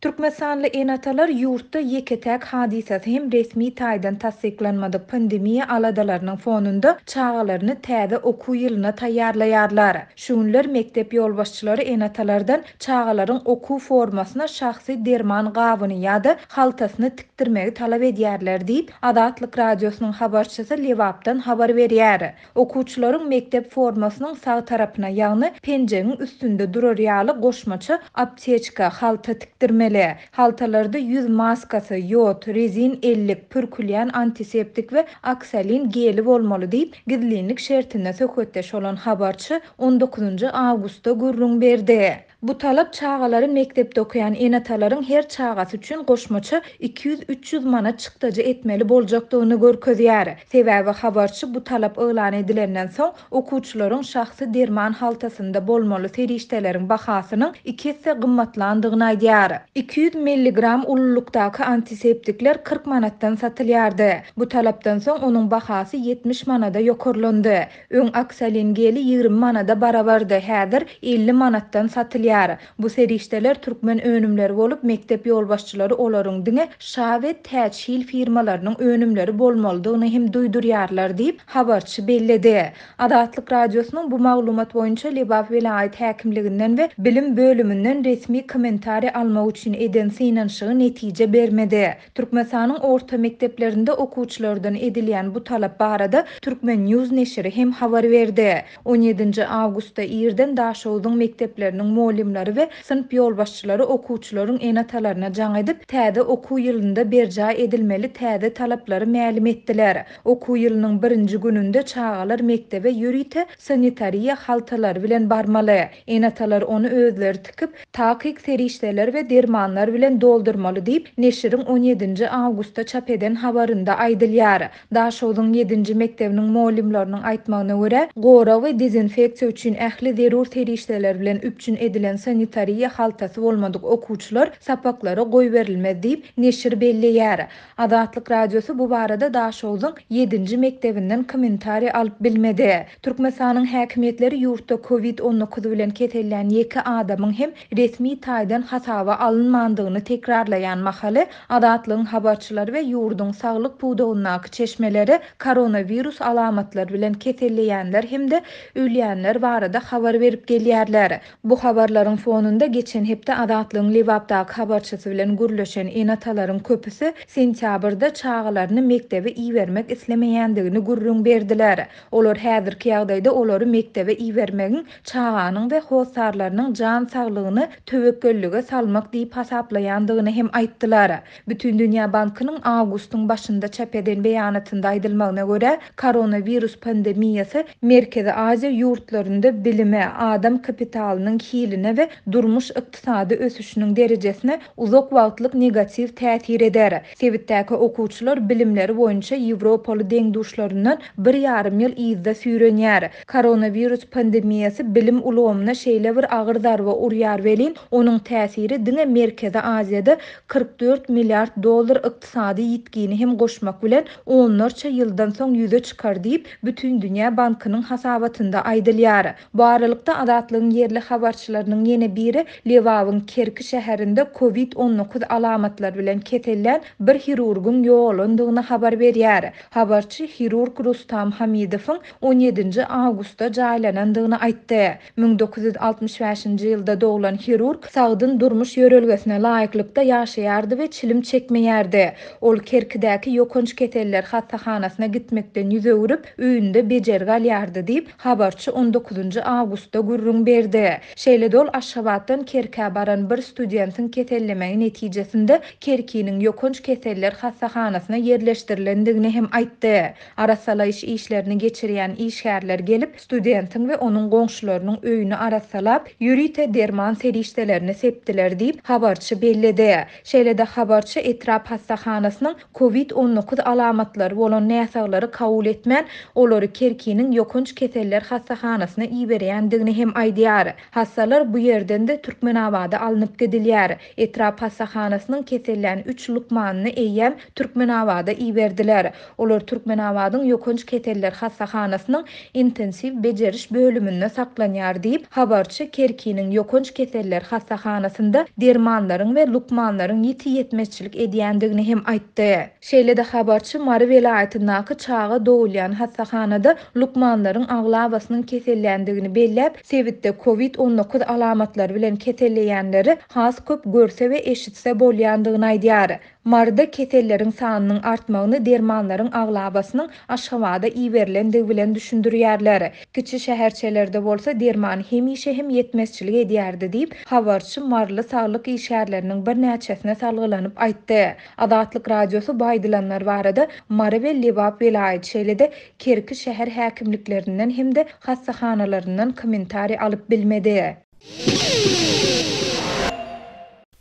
Türkmenstanly enatalar ýurtda ýeketäk hadisasy hem resmi taýdan tasdiklanmadyk pandemiýa aladalarynyň fonunda çağalaryny täze okuw ýylyna taýýarlaýarlar. Şuňlar mekdep ýolbaşçylary enatalardan çağalaryň okuw formasyna şahsy derman gabyny ýa-da haltasyny tikdirmegi talap edýärler diýip Adatlyk radiosynyň habarçysy Lewapdan habar berýär. Okuwçylaryň mekdep formasynyň sag tarapyna ýagny penjegiň üstünde durar ýaly goşmaça aptечка halta tikdirmeli. Haltalarda yüz maskasy, ýod, rezin ellik, pürkülýän antiseptik we aksalin geli bolmaly diýip gizlinlik şertine söhbetdeş olan habarçy 19 awgustda gürrüň berdi. Bu talap çağalary mektepde okuyan enatalaryň her çağasy üçin goşmaça 200-300 manat çykdaja etmeli boljakdygyny görkezýär. Sebäbi habarçy bu talap öýlan edilenden soň okuwçylaryň şahsy derman haltasynda bolmaly serişdeleriň bahasynyň 2 hisse gymmatlandygyny aýdýar. 200 mg ululukdaky antiseptikler 40 manatdan satylýardy. Bu talapdan soň onuň bahasy 70 manada ýokurlandy. Öň aksalin geli 20 manada barabardy. Häzir 50 manatdan satylýar. Bu serişdeler türkmen önümleri bolup mektep ýolbaşçylary olaryň diňe şa we täçhil firmalarynyň önümleri bolmalydygyny hem duýdurýarlar diýip habarçy belledi. Adatlyk radiosynyň bu maglumat boýunça Lebap vilayet häkimliginden we bilim bölümünden resmi kommentari almak üçin eden synanşygy netije bermedi. Türkmenistanyň orta mekteplerinde okuwçylardan edilýän bu talap barada Türkmen News neşri hem habar berdi. 17 awgustda ýerden Daşowdyň mektepleriniň muallimleri we sınıf ýolbaşçylary okuwçylaryň enatalaryna jaň edip täze okuw ýylynda berja edilmeli täze talaplary mälim etdiler. Okuw ýylynyň birinji gününde çağalar mektebe ýürite sanitariýa haltalary bilen barmaly. Enatalar onu özleri tikip takyk serişdeler we dermanlar bilen doldurmaly diýip neşiriň 17 awgustda çap eden habarynda aýdylýar. Daşowdyň 7-nji mektebiniň muallimleriniň aýtmagyna görä, gora we dezinfeksiýa üçin ähli zerur serişdeler bilen üpçün edilen sanitariýa haltasy bolmadyk okuwçylar sapaklara goý berilmez diýip neşir belleýär. Adatlyk radiosu bu barada Daşowdyň 7-nji mektebinden kommentari alyp bilmedi. Türkmenistanyň häkimetleri ýurtda COVID-19 bilen ketelýän 2 adamyň hem resmi taýdan hasaba alınmandygyny tekrarlaýan mahaly Adatlygyň habarçylary we ýurdun saglyk puwdagynyň çeşmeleri koronavirus alamatlary bilen ketelýänler hem de ölýänler barada habar berip gelýärler. Bu habarlaryň fonunda geçen hepde Adatlygyň Lewapdaky habarçysy bilen gürleşen enatalaryň köpüsi sentýabrda çağalaryny mektebe iýermek islemeýändigini gürrüň berdiler. Olar häzirki ýagdaýda olary mektebe iýermegiň çağanyň we howsarlarynyň jan saglygyny töwekküllige salmak diýip hasaplaýandygyny hem aýtdylar. Bütün Dünýä Bankynyň awgustyň başynda çap eden beýanatynda aýdylmagyna görä, koronavirus pandemiýasy Merkezi Aziýa ýurtlarynda bilime, adam kapitalynyň hiline we durmuş ykdysady ösüşiniň derejesine uzak wagtlyk negativ täsir eder. Sebitdäki okuwçylar bilimleri boýunça Ýewropaly deňduşlaryndan 1,5 ýyl izde süýrenýär. Koronavirus pandemiýasy bilim ulgamyna şeýle bir agyr darba urýar welin, onuň täsiri diňe Merkezi Aziýada 44 milliard dollar ykdysady ýitgini hem goşmak bilen onlarça ýyldan soň ýüze çykar diýip Bütün Dünýä Bankynyň hasabatynda aýdylýar. Bu aralykda Adatlygyň ýerli habarçylarynyň ýene biri Lewabyň Kerki şäherinde COVID-19 alamatlary bilen ketelýän bir hirurgyň ýoğulandygyny habar berýär. Habarçy hirurg Rustam Hamidowyň 17 awgustda jaýlanandygyny aýtdy. 1965-nji ýylda doglan hirurg sagdyn durmuş ýörelgesine laýyklykda ýaşaýardy we çilim çekmeýärdi. Ol Kerkidäki ýokunç keteller hastahanasyna gitmekden ýüze görüp öýünde bejergi alýardy diýip habarçy 19 awgustda gürrüň berdi. Şeýle ol Aşgabatdan Kerkä baran bir studentin ketellemegi netijesinde Kerkiniň ýokunç keteller hastahanasyna yerleşdirilendigini hem aýtdy. Arasalaýyş işlerini geçirýän işgärler gelip studentin we onuň goňşularynyň öýüni arasalap ýürite derman serişdelerini sepdiler diýip habarçy belledi. Şeýle-de habarçy etrap hastahanasynyň COVID-19 alamatlary bolan näsaglary kabul etmän olary Kerkiniň ýokunç keteller hastahanasyna iýberýändigini hem aýdýar. Hastalar bu yerden de Türkmenabada alınıp gidilýär. Etrap hassahanasynyň keselläni 3 lukmanyny eýýäm Türkmenabada iýerdiler. Olar Türkmenabadyň ýokunç keseller hassahanasynyň intensiw bejeriş bölüminde saklanýar diýip habarçy Kerkiniň ýokunç keseller hassahanasynda dermanlaryň we lukmanlaryň ýiti ýetmezçilik edýändigini hem aýtdy. Şeýle de habarçy Mary welaýatyndaky çağa dowulýan hassahanada lukmanlaryň aglabasynyň keselländigini belläp, sebitde COVID-19 alamatlary bilen keselleýänleri has köp görse we eşitse bolýandygyny aýdýar. Maryda keselleriň sanynyň artmagyny dermanlaryň aglabasynyň aşgabada iýerilendigi bilen düşündirýärler. Kiçi şäherçelerde bolsa derman hemişe hem ýetmezçilik edýärdi diýip habarçy Marly saglyk işgärleriniň bir näçesine salgylanyp aýtdy. Adatlyk radiosu baýdylanlar barada Mary we Lebap welaýat şeýlede Kerki şäher häkimliklerinden hem de hassahanalaryndan kommentari alyp bilmedi.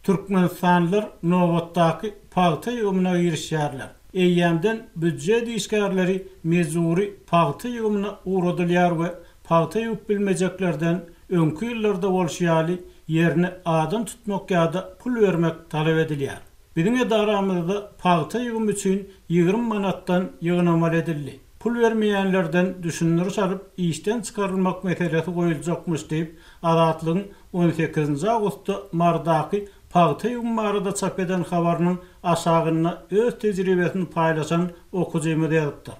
Türkmenistanlylar Nowatdaky paýta ýygymyna girişýärler. Eýýämden büdjet işgärleri mezuri paýta ýygymyna uğradylýar we paýta ýygyp bilmejeklerden öňkü ýyllarda bolşýaly ýerine adam tutmak ýa-da pul bermek talap edilýär. Biziň edaramyzda paýta ýygym üçin 20 manatdan ýygynamal edildi. Pul vermeýänlerden düşünür salyp işden çykarylmak meselesi goýuljakmyş diýip Adatlygyň 18 awgustda Mardaky paýta ýygym barada çap eden habarynyň aşagyna öz tejribesini paýlaşan okujymyz ýazypdy.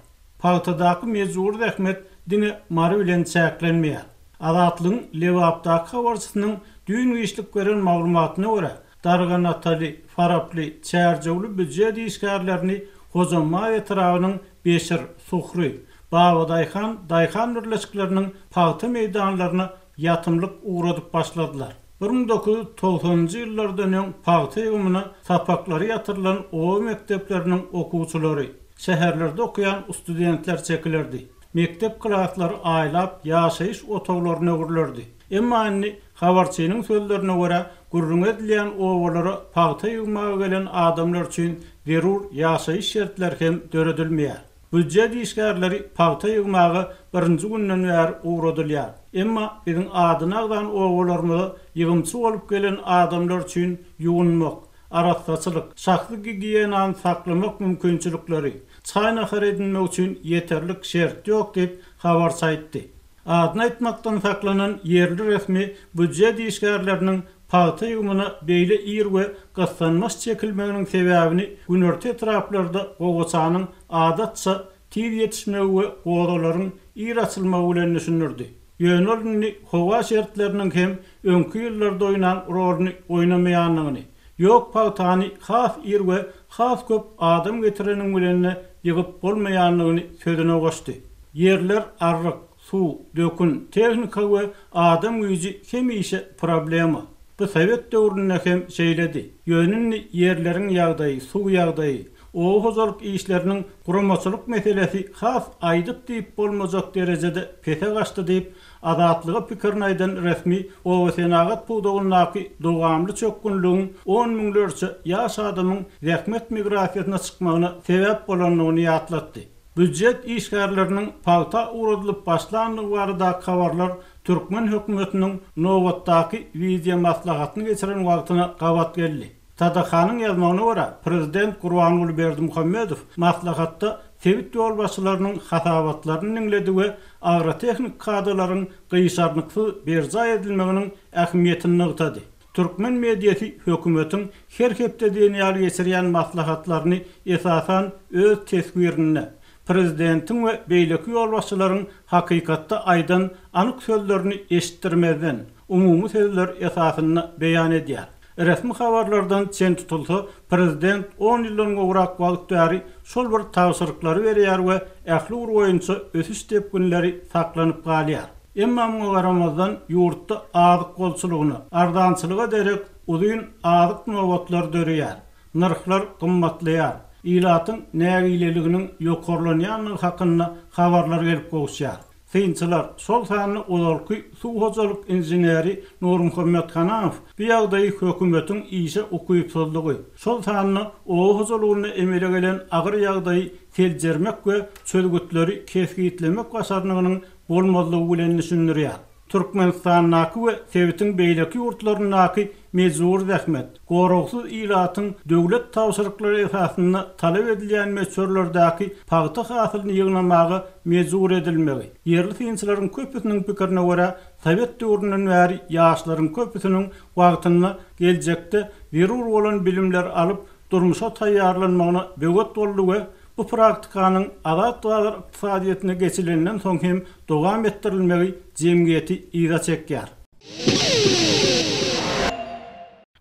Paýtadaky mezur rahmet dine Mary bilen çäklenmeýär. Adatlygyň Lebapdaky habarçysynyň düýün işlik gören maglumatyna görä Darganatly, Faraply, Çärjewli büdjet işgärlerini hozanma etrawynyň Beşir, Suhry, Babadayhan, Dayhan birleşikleriniň paýta meýdanlaryna ýatymlyk uğradyp başladylar. 1990-njy ýyllardan öň paýta ýygymyna sapaklary ýatyrylan o mektepleriniň okuwçylary, şäherlerde okuyan studentler çekilerdi. Mektep klaslary aýlap ýaşaýyş otoglaryna öwürlerdi. Emma indi habarçynyň sözlerine görä gurrun edilýän owalara paýta ýygyma gelen adamlar üçin zerur ýaşaýyş şertler hem döredilmeýär. Büdjet işgärleri paýta ýygmagy birinji günden bäri uğradylýar. Emma biziň adynadan owalarymyzy ýygymçy bolup gelen adamlar üçin ýuwunmak, arassaçylyk, şahsy gigiyenany saklamak mümkinçilikleri, çaýnakar edilmek üçin ýeterlik şert ýok diýip habarçy aýtdy. Adyny aýtmakdan saklanan ýerli resmi büdjet işgärleriniň paýta ýygymyna beýle ýer we gassanmas çekilmeginiň sebäbini günörte etraplarda gowaçanyň adatça tiz ýetişmegi we gowdalaryň ýer açylmagy bilen düşünürdi. Ýönelini howa şertleriniň hem öňkü ýyllarda oýnan roluny oýnamaýanlygyny, ýok paýtany has ýer we has köp adam getireniň bilen ýygyp bolmaýanlygyny sözüne goşdy. Ýerler arryk, su, dökün, tehnika we adam güýji hemişe problema. Bu Sovet döwründe hem şeýledi. Ýönünni ýerleriň ýagdaýy, suw ýagdaýy, o hozalyk işleriniň guramaçylyk meselesi has aýdyp diýip bolmajak derejede pete gaçdy diýip Adatlyga pikirini aýdan resmi o senagat puwdagynaky dowamly çökgünlügiň 10 miňlerçe ýaş adamyň zähmet migrasiýasyna çykmagyna sebäp bolanlygyny ýatlatdy. Büdjet işgärleriniň paýta uğradylyp başlandygy barada habarlar Türkmen hökümetiniň Nowatdaky widia maslahatyny geçiren wagtyna gabat geldi. Tadahanyň ýazmagyna görä, Prezident Gurbanuly Berdimuhammedow maslahatda Sewit ýolbaşçylarynyň hasabatlaryny dinledi we agrotehnik kadrlaryň gyýşarlyksy berja edilmeginiň ähmiýetini nygtady. Türkmen mediýasy hökümetiň her hepde dünýäli geçirýän maslahatlaryny esasan öz tesbirini Prezidentin we beýleki ýolbaşçylaryň hakykatda aýdan anyk sözlerini eşitdirmeden umumy sözler esasyny beýan edýär. Resmi habarlardan çen tutulsa, Prezident 10 ýyldan gowrak wagt bäri şol bir tawsyrlyklary berýär we ähli urgoýunça ösüş tepkinleri saklanyp galýar. Emma muňa garamazdan ýurtda azyk golçylygyna, ardançylyga derek uzun azyk nowatlar dörýär. Narxlar gymmatlaýar. İlatyň nägileliginiň ýokarlanýanyny hakynda habarlar gelip gowşýar. Synçylar şol sany olarky suw hojalyk inżinieri Nur Muhammed Hanaw bu ýagdaýy hökümetiň işe okuyupsuzlygy. Şol sany o hojalygyny emele gelen agyr ýagdaýy teljermek we çölgütleri kesgitlemek başarnygynyň bolmazlygy bilen düşündirýär. Türkmenistan'naki ve Sevitin beyleki yurtlarındaki mezur zahmet, goroksuz ilatın döwlet tawsyrykları esasında talep edilen meselelerdeki pagta hasılını yığınlamağı mezur edilmeli. Yerli siyasilerin köpüsünün pikirine göre Sovet döwründen bäri ýaşlaryň köpüsünün wagtyny geljekde zerur bolan bilimler alıp durmuşa taýýarlanmagyna böwet boldy we bu praktikanyň azat bazar iqtisadiýetyne geçilenden soň hem dowam etdirilmegi jemgyýeti ýyga çekýär.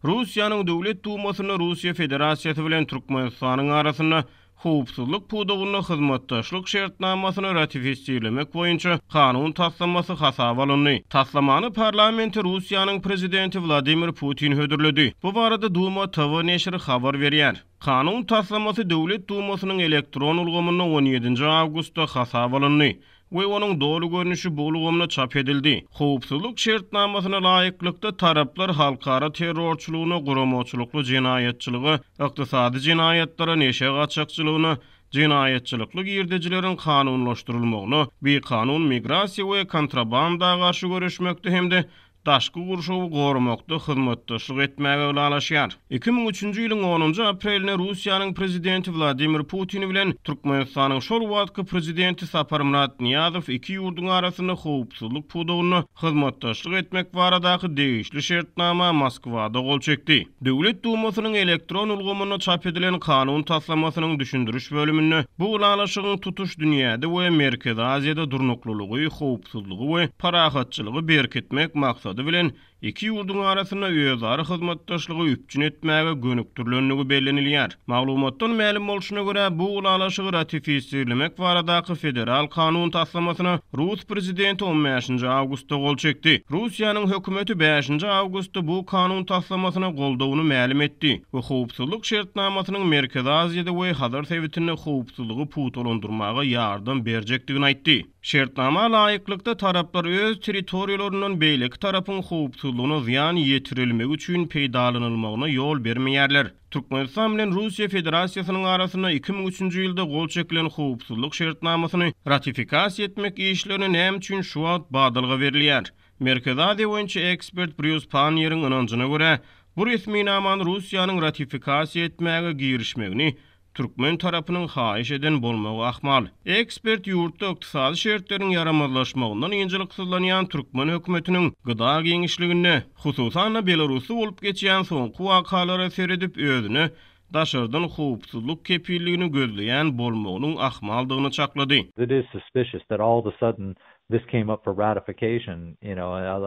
Russiýanyň Döwlet Dumasyna Russiýa Federasiýasy bilen Türkmenistanyň arasyna howpsuzlyk pudugyny hyzmatdaşlyk şertnamasyny ratifisiýelemek boýunça kanun taslamasy hasaba alındy. Taslamany parlamenti Russiýanyň prezidenti Vladimir Putin hödürledi. Bu barada Duma TV neşri habar berýär. Kanun taslamasy Döwlet Dumasynyň elektron ulgamyna 17 awgustda hasaba alındy we onun dolu görünüşi bolugumna çap edildi. Howpsuzlyk şertnamasyna laýyklykda taraplar halkara terrorçylygyny, guramoçylykly jinayetçiligi, ykdysady jinayetlere neşe gaçakçylygyny, jinayetçilikli girdejileriň kanunlaşdyrylmagyny, bir kanun migrasiýa we kontrabanda garşy görüşmekde hemde daşky gurşuwy gorumakda hyzmatdaşlyk etmäge ulalaşýar. 2003-nji ýylyň 10-njy aprelinde Russiýanyň prezidenti Vladimir Putin bilen Türkmenistanyň şol wagtky prezidenti Saparmurat Niýazow iki ýurduň arasyna howpsuzlyk pudugyny hyzmatdaşlyk etmek baradaky degişli şertnama Moskwada gol çekdi. Döwlet Dumasynyň elektron ulgamyna çap edilen kanun taslamasynyň düşündürüş bölüminde bu ulalaşygyň tutuş dünýäde we Merkezi Aziýada durnuklulygy, howpsuzlygy we parahatçylygy berketmek maksady bilen iki ýurduň arasyna özara hyzmatdaşlygy üpjün etmäge gönükdirlenligi bellenilýär. Maglumatdan ma'lum bolşuna görä bu ulalaşygy ratifisiýelemek baradaky federal kanun taslamasyna Rus prezidenti 15 awgustda gol çekdi. Russiýanyň hökümeti 5 awgustda bu kanun taslamasyna goldawyny ma'lum etdi we howpsuzlyk şertnamasynyň Merkezi Aziýada we Hazar Sewitine howpsuzlygy putulandyrmaga ýardam berjekdigini aýtdy. Şertnama laýyklykda taraplar öz territoriýalarynyň beýleki tarapyň howpsuzlygyna ziýan ýetirilmegi üçin peýdalanylmagyna ýol bermeýärler. Türkmenistan bilen Russiýa Federasiýasynyň arasyna 2003-nji ýylda gol çekilen howpsuzlyk şertnamasyny ratifikasiýa etmek işlerini näme üçin şu wagt badalga berilýär. Merkezi Aziýa boýunça ekspert Bruce Panier'in ynanjyna görä, bu resmi naman Russiýanyň ratifikasiýa etmäge girişmegini Türkmen tarapynyň haýyş eden bolmagy ahmal. Ekspert ýurtda ykdysady şertlerin yaramazlaşmagyndan ýyňjylyksızlanýan Türkmen hökümetiniň gyda geňişligine, hususan Belarusy bolup geçýän soňky wakalary seredip özüni daşardan howpsuzlyk kepilligini gözleýän bolmagynyň ahmaldygyny çaklady. It is suspicious that all of a sudden this came up for ratification,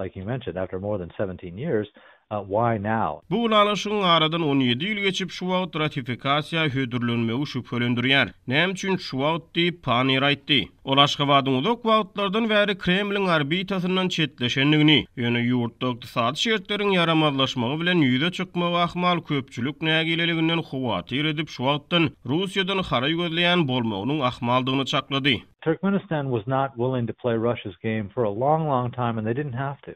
like you mentioned, after more than 17 years. Why now? Bu ulalaşygyň aradan 17 ýyl geçip şu wagt ratifikasiýa hödürlenmegi şüphelendirýär. Näme üçin şu wagt diýip Panier aýtdy. Ol Aşgabatyň uzak wagtlardan bäri Kremliň orbitasyndan çetleşenligini, ýöne ýurtda ykdysady şertleriň yaramazlaşmagy bilen ýüze çykmagy ahmal köpçülik nägileliginden howatyr edip şu wagtdan Russiýadan haray gözleýän bolmagynyň ahmaldygyny çaklady. Turkmenistan was not willing to play Russia's game for a long time, and they didn't have to.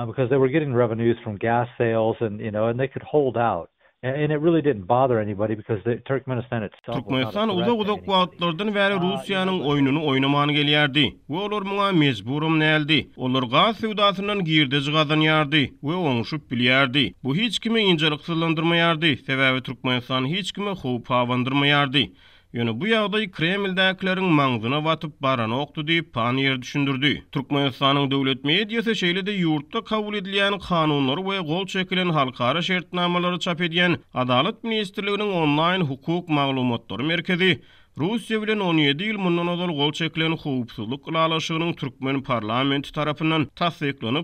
Because they were getting revenues from gas sales and they could hold out. And it really didn't bother anybody because Turkmenistan itself Türkmenistan uzak wagtlardan bäri Russiýanyň oýunyny oýnamany gelýärdi. We olar muňa mejburum näldi. Olar gaz sewdasyndan girdeji gazanýardy we oňuşup bilýärdi. Bu hiç kimi ýyňjylyksızlandyrmaýardy. Sebäbi Türkmenistan hiç kimi howp awandyrmaýardy. Ýöne bu ýagdaý Kremldäkileriň maňzyna watyp baranokdy diýip Panier düşündirdi. Türkmenistanyň döwlet mediýasy şeýlede ýurtda kabul edilýän kanunlar we gol çekilen halkara şertnamalary çap edýän Adalet ministrliginiň online hukuk maglumatlary merkezi Russiýa bilen 17 ýyl mundan ozal gol çekilen howpsuzlyk ulalaşygynyň Türkmen parlamenti tarapyndan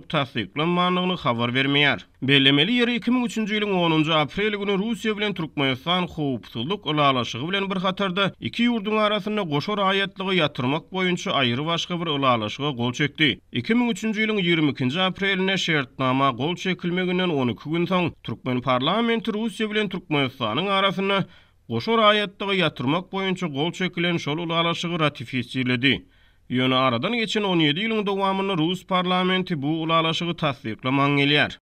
tasdiqlanmanyny habar bermeýär. Bellemeli ýeri 2003-nji ýylyň 10-njy aprel güni Russiýa bilen Türkmenistan howpsuzlyk ulalaşygy bilen bir hatarda iki ýurduň arasyna goşa raýatlygy ýatyrmak boýunça aýry başga bir ulalaşyga gol çekdi. 2003-nji ýylyň 22-nji apreline şertnama gol çekilmeginden 12 gün soň Türkmen parlamenti Russiýa bilen Türkmenistanyň arasyna goşa raýatlygy ýatyrmak boýunça gol çekilen şol ulalaşygy ratifisiýeledi. Ýöne aradan geçen 17 ýylyň dowamyny Rus parlamenti bu ulalaşygy tasdiqlaman gelýär.